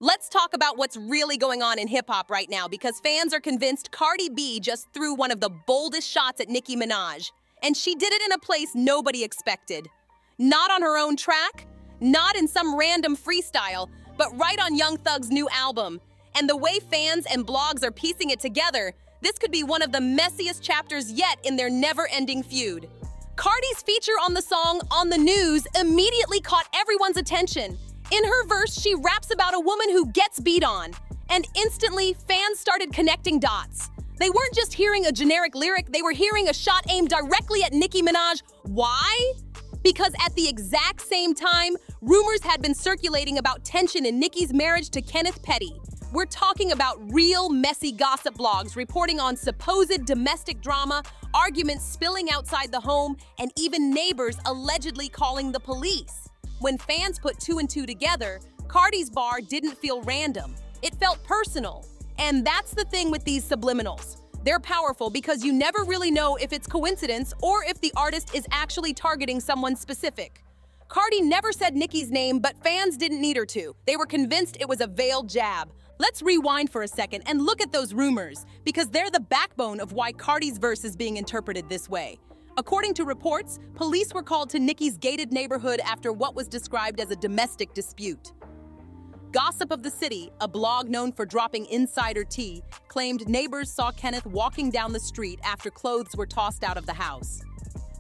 Let's talk about what's really going on in hip-hop right now because fans are convinced Cardi B just threw one of the boldest shots at Nicki Minaj. And she did it in a place nobody expected. Not on her own track, not in some random freestyle, but right on Young Thug's new album. And the way fans and blogs are piecing it together, this could be one of the messiest chapters yet in their never-ending feud. Cardi's feature on the song On the News immediately caught everyone's attention. In her verse, she raps about a woman who gets beat on. And instantly, fans started connecting dots. They weren't just hearing a generic lyric, they were hearing a shot aimed directly at Nicki Minaj. Why? Because at the exact same time, rumors had been circulating about tension in Nicki's marriage to Kenneth Petty. We're talking about real messy gossip blogs reporting on supposed domestic drama, arguments spilling outside the home, and even neighbors allegedly calling the police. When fans put two and two together, Cardi's bar didn't feel random. It felt personal. And that's the thing with these subliminals. They're powerful because you never really know if it's coincidence or if the artist is actually targeting someone specific. Cardi never said Nicki's name, but fans didn't need her to. They were convinced it was a veiled jab. Let's rewind for a second and look at those rumors, because they're the backbone of why Cardi's verse is being interpreted this way. According to reports, police were called to Nicki's gated neighborhood after what was described as a domestic dispute. Gossip of the City, a blog known for dropping insider tea, claimed neighbors saw Kenneth walking down the street after clothes were tossed out of the house.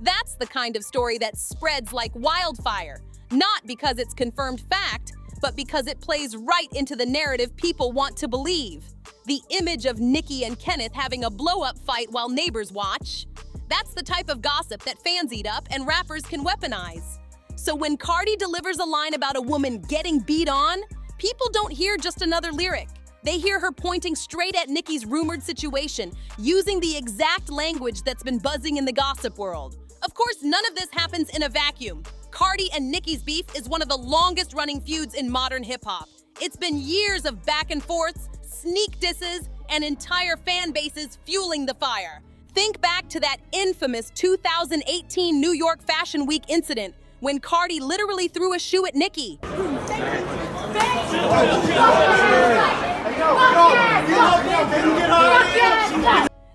That's the kind of story that spreads like wildfire, not because it's confirmed fact, but because it plays right into the narrative people want to believe. The image of Nicki and Kenneth having a blow-up fight while neighbors watch. That's the type of gossip that fans eat up and rappers can weaponize. So when Cardi delivers a line about a woman getting beat on, people don't hear just another lyric. They hear her pointing straight at Nicki's rumored situation, using the exact language that's been buzzing in the gossip world. Of course, none of this happens in a vacuum. Cardi and Nicki's beef is one of the longest-running feuds in modern hip-hop. It's been years of back and forths, sneak disses, and entire fan bases fueling the fire. Think back to that infamous 2018 New York Fashion Week incident when Cardi literally threw a shoe at Nicki.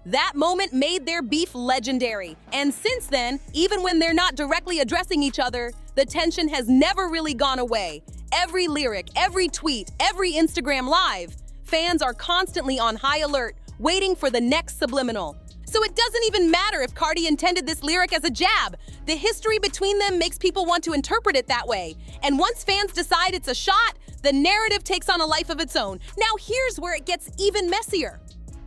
That moment made their beef legendary. And since then, even when they're not directly addressing each other, the tension has never really gone away. Every lyric, every tweet, every Instagram live, fans are constantly on high alert, waiting for the next subliminal. So it doesn't even matter if Cardi intended this lyric as a jab. The history between them makes people want to interpret it that way. And once fans decide it's a shot, the narrative takes on a life of its own. Now here's where it gets even messier.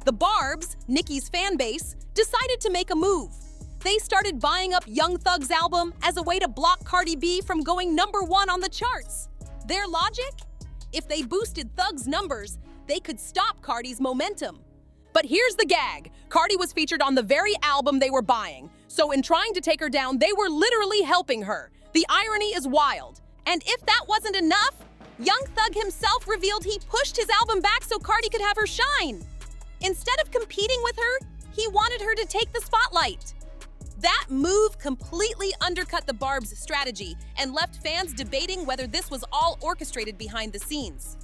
The Barbs, Nicki's fan base, decided to make a move. They started buying up Young Thug's album as a way to block Cardi B from going #1 on the charts. Their logic? If they boosted Thug's numbers, they could stop Cardi's momentum. But here's the gag. Cardi was featured on the very album they were buying. So in trying to take her down, they were literally helping her. The irony is wild. And if that wasn't enough, Young Thug himself revealed he pushed his album back so Cardi could have her shine. Instead of competing with her, he wanted her to take the spotlight. That move completely undercut the Barb's strategy and left fans debating whether this was all orchestrated behind the scenes.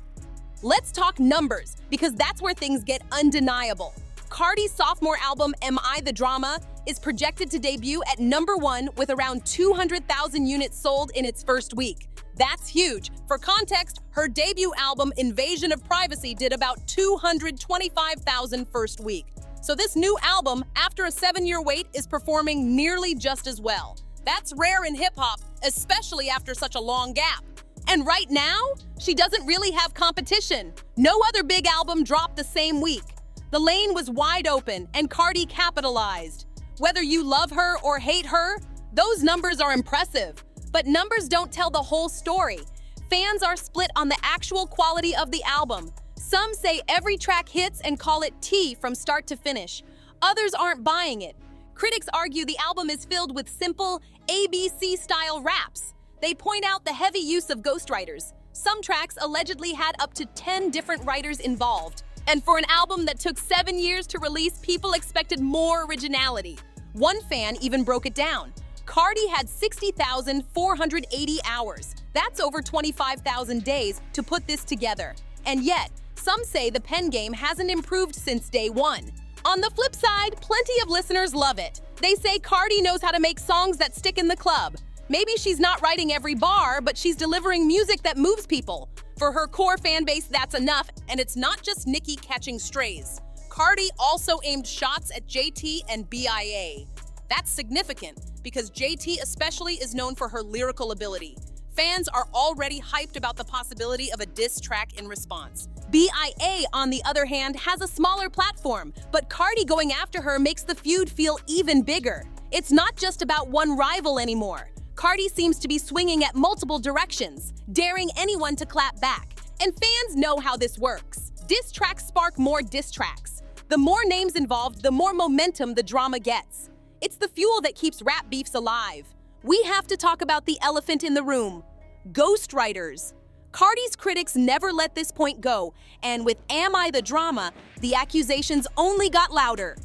Let's talk numbers, because that's where things get undeniable. Cardi's sophomore album, Am I the Drama, is projected to debut at #1 with around 200,000 units sold in its first week. That's huge. For context, her debut album, Invasion of Privacy, did about 225,000 first week. So this new album, after a 7-year wait, is performing nearly just as well. That's rare in hip-hop, especially after such a long gap. And right now, she doesn't really have competition. No other big album dropped the same week. The lane was wide open, and Cardi capitalized. Whether you love her or hate her, those numbers are impressive. But numbers don't tell the whole story. Fans are split on the actual quality of the album. Some say every track hits and call it tea from start to finish. Others aren't buying it. Critics argue the album is filled with simple, ABC-style raps. They point out the heavy use of ghostwriters. Some tracks allegedly had up to 10 different writers involved. And for an album that took 7 years to release, people expected more originality. One fan even broke it down. Cardi had 60,480 hours. That's over 25,000 days to put this together. And yet, some say the pen game hasn't improved since day one. On the flip side, plenty of listeners love it. They say Cardi knows how to make songs that stick in the club. Maybe she's not writing every bar, but she's delivering music that moves people. For her core fan base, that's enough, and it's not just Nicki catching strays. Cardi also aimed shots at JT and BIA. That's significant, because JT especially is known for her lyrical ability. Fans are already hyped about the possibility of a diss track in response. BIA, on the other hand, has a smaller platform, but Cardi going after her makes the feud feel even bigger. It's not just about one rival anymore. Cardi seems to be swinging at multiple directions, daring anyone to clap back. And fans know how this works. Diss tracks spark more diss tracks. The more names involved, the more momentum the drama gets. It's the fuel that keeps rap beefs alive. We have to talk about the elephant in the room: ghostwriters. Cardi's critics never let this point go, and with Am I the Drama, the accusations only got louder.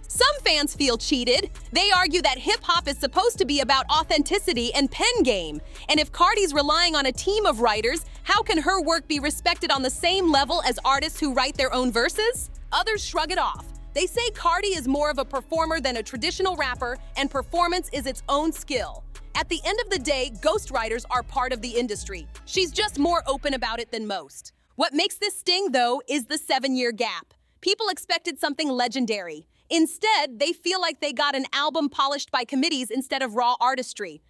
Some fans feel cheated. They argue that hip-hop is supposed to be about authenticity and pen game. And if Cardi's relying on a team of writers, how can her work be respected on the same level as artists who write their own verses? Others shrug it off. They say Cardi is more of a performer than a traditional rapper, and performance is its own skill. At the end of the day, ghostwriters are part of the industry. She's just more open about it than most. What makes this sting, though, is the 7-year gap. People expected something legendary. Instead, they feel like they got an album polished by committees instead of raw artistry.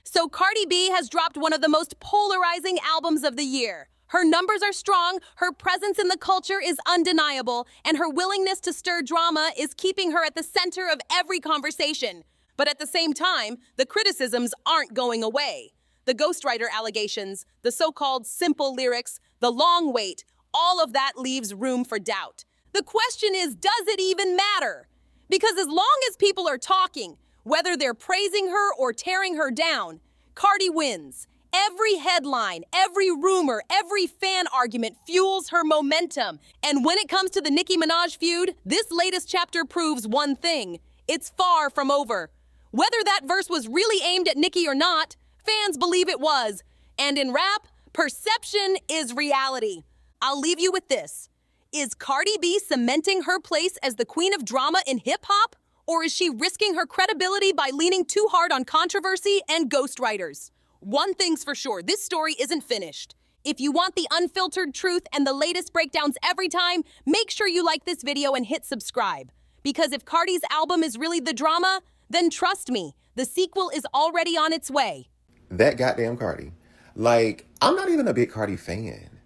So Cardi B has dropped one of the most polarizing albums of the year. Her numbers are strong, her presence in the culture is undeniable, and her willingness to stir drama is keeping her at the center of every conversation. But at the same time, the criticisms aren't going away. The ghostwriter allegations, the so-called simple lyrics, the long wait, all of that leaves room for doubt. The question is, does it even matter? Because as long as people are talking, whether they're praising her or tearing her down, Cardi wins. Every headline, every rumor, every fan argument fuels her momentum. And when it comes to the Nicki Minaj feud, this latest chapter proves one thing: it's far from over. Whether that verse was really aimed at Nicki or not, fans believe it was. And in rap, perception is reality. I'll leave you with this. Is Cardi B cementing her place as the queen of drama in hip-hop? Or is she risking her credibility by leaning too hard on controversy and ghostwriters? One thing's for sure, this story isn't finished. If you want the unfiltered truth and the latest breakdowns every time, make sure you like this video and hit subscribe. Because if Cardi's album is really the drama, then trust me, the sequel is already on its way. That goddamn Cardi. Like, I'm not even a big Cardi fan,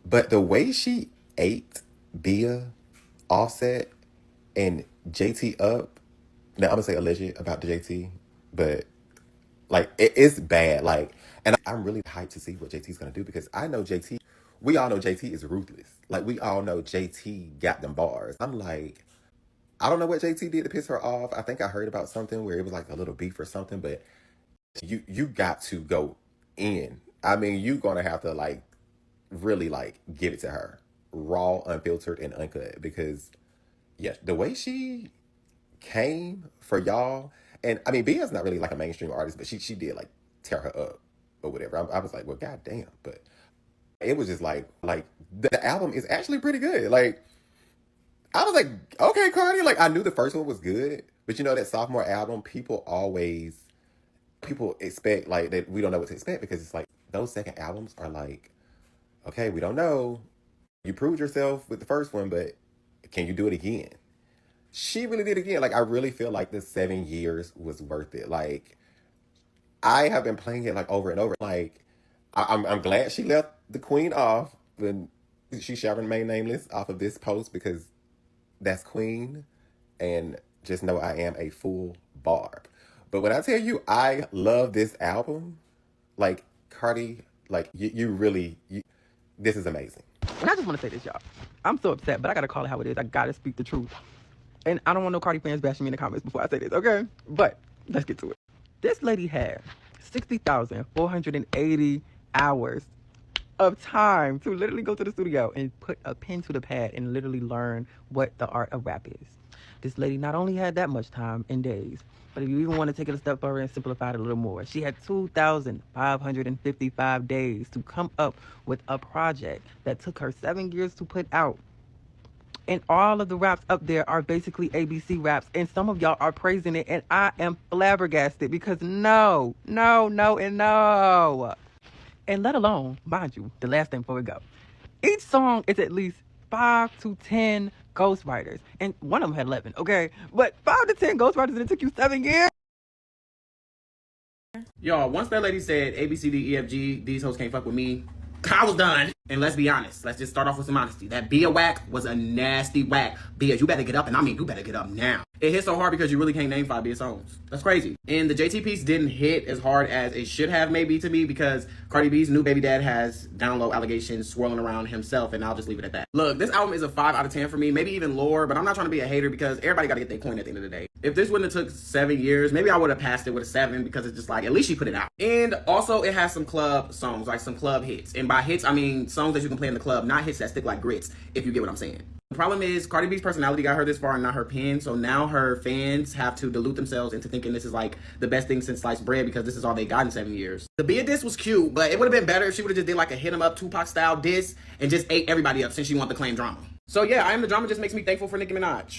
but the way she ate Bia, Offset, and JT up, now I'm gonna say alleged about the JT, but like, it's bad. Like, and I'm really hyped to see what JT's gonna do, because I know JT, we all know JT is ruthless. Like, we all know JT got them bars. I'm like, I don't know what JT did to piss her off. I think I heard about something where it was like a little beef or something, but you got to go in. I mean, you gonna have to like really like give it to her, raw, unfiltered, and uncut, because yeah, the way she came for y'all, and I mean, Bia's not really like a mainstream artist, but she did like tear her up or whatever. I was like, well, goddamn, but it was just like the album is actually pretty good. Like, I was like, okay, Cardi. Like, I knew the first one was good, but you know, that sophomore album, people expect like that we don't know what to expect, because it's like those second albums are like, okay, we don't know. You proved yourself with the first one, but can you do it again? She really did again. Like, I really feel like the 7 years was worth it. Like, I have been playing it like over and over. Like, I'm glad she left the queen off, when she shall remain nameless off of this post, because that's queen, and just know I am a full barb. But when I tell you I love this album, like, Cardi, like, this is amazing. And I just want to say this, y'all. I'm so upset, but I got to call it how it is. I got to speak the truth. And I don't want no Cardi fans bashing me in the comments before I say this, okay? But let's get to it. This lady had 60,480 hours of time to literally go to the studio and put a pen to the pad and literally learn what the art of rap is. This lady not only had that much time in days, but if you even want to take it a step further and simplify it a little more, she had 2,555 days to come up with a project that took her 7 years to put out. And all of the raps up there are basically ABC raps, and some of y'all are praising it, and I am flabbergasted because no. And let alone, mind you, the last thing before we go, each song is at least 5 to 10 ghostwriters, and one of them had 11, okay? But 5 to 10 ghostwriters, and it took you 7 years? Y'all, once that lady said A, B, C, D, E, F, G, these hoes can't fuck with me, I was done. And let's be honest. Let's just start off with some honesty. That Bia whack was a nasty whack. Bia, you better get up, and I mean, you better get up now. It hit so hard because you really can't name 5 Bia songs. That's crazy. And the JT piece didn't hit as hard as it should have maybe to me because Cardi B's new baby dad has down low allegations swirling around himself, and I'll just leave it at that. Look, this album is a 5 out of 10 for me, maybe even lower, but I'm not trying to be a hater because everybody got to get their coin at the end of the day. If this wouldn't have took 7 years, maybe I would have passed it with a 7 because it's just like, at least she put it out. And also it has some club songs, like some club hits. And by hits, I mean songs that you can play in the club, not hits that stick like grits, if you get what I'm saying. The problem is Cardi B's personality got her this far and not her pen, so now her fans have to delude themselves into thinking this is like the best thing since sliced bread because this is all they got in 7 years. The Bia diss was cute, but it would have been better if she would have just did like a hit 'em up Tupac style diss and just ate everybody up since she wanted to claim drama. So yeah, I Am the Drama just makes me thankful for Nicki Minaj.